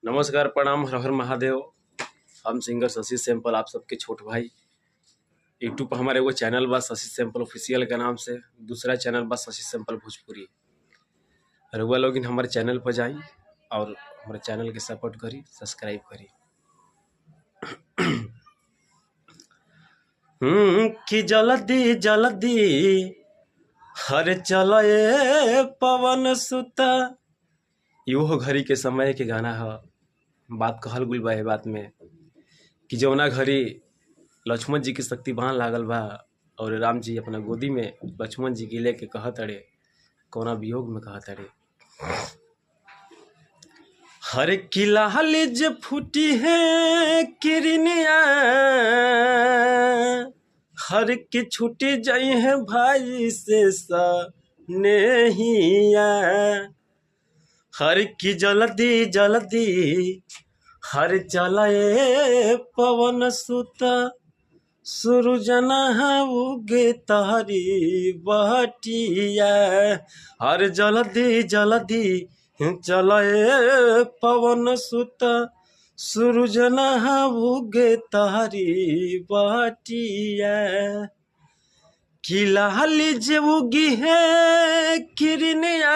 नमस्कार, प्रणाम, हर हर महादेव। हम सिंगर शशि सैंपल, आप सबके छोट भाई। यूट्यूब पर हमारे एगो चैनल बा शशि सैंपल ऑफिशियल के नाम से, दूसरा चैनल बा शशि सैंपल भोजपुरी। रउआ लोग हमारे चैनल पर जाई और हमारे चैनल के सपोर्ट करी, सब्सक्राइब करी। कि जल्दी जल्दी हर चले पवन सुता। यो घड़ी के समय के गाना है। बात कहल गुल बा बात में कि जौना घड़ी लक्ष्मण जी की शक्ति बाण लागल बा और राम जी अपना गोदी में लक्ष्मण जी के लेके कहत अड़े, कौना वियोग में कहत अड़े, हर किला लिज फूटी है किरनिया, हर की छुट्टी जाई है भाई से नेहिया, हर की जल्दी जल्दी हर चलाए पवन सुता। सूरजना उगे तारी बहटिया, हर जल्दी जल्दी चलाए पवन सुता। सूरजना उगे तारी बहटिया, किला लिज उगी है किरनिया,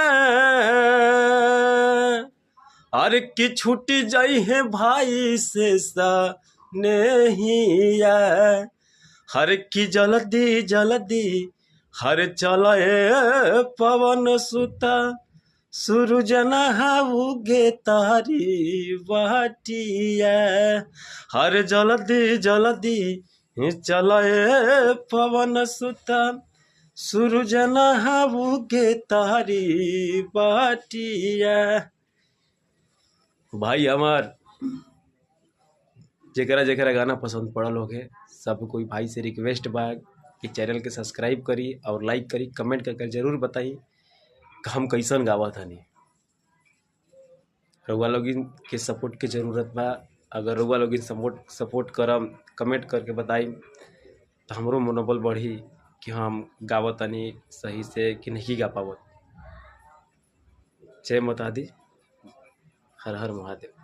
हर की छुट्टी जाई है भाई से नेहिया, हर की जल्दी जल्दी हर चलाए पवन सुता। सूरजना उगे तारी बहटिया, हर जल्दी जल्दी चलाए पवन सुता। सूरजना उगे तारी बहटिया। भाई हमार जेकरा जेकरा गाना पसंद पड़ल होगे, सब कोई भाई से रिक्वेस्ट बा कि चैनल के सब्सक्राइब करी और लाइक करी, कमेंट करके जरूर बताई कि हम कैसन गावत हनी। रउआ लोगिन के सपोर्ट के जरूरत बा। अगर रउआ लोगिन सपोर्ट करम, कमेंट करके बताई तो हमरो मनोबल बढ़ी कि हम गावत हनी सही से कि नहीं गा पावत। जय माता दी, हर हर महादेव।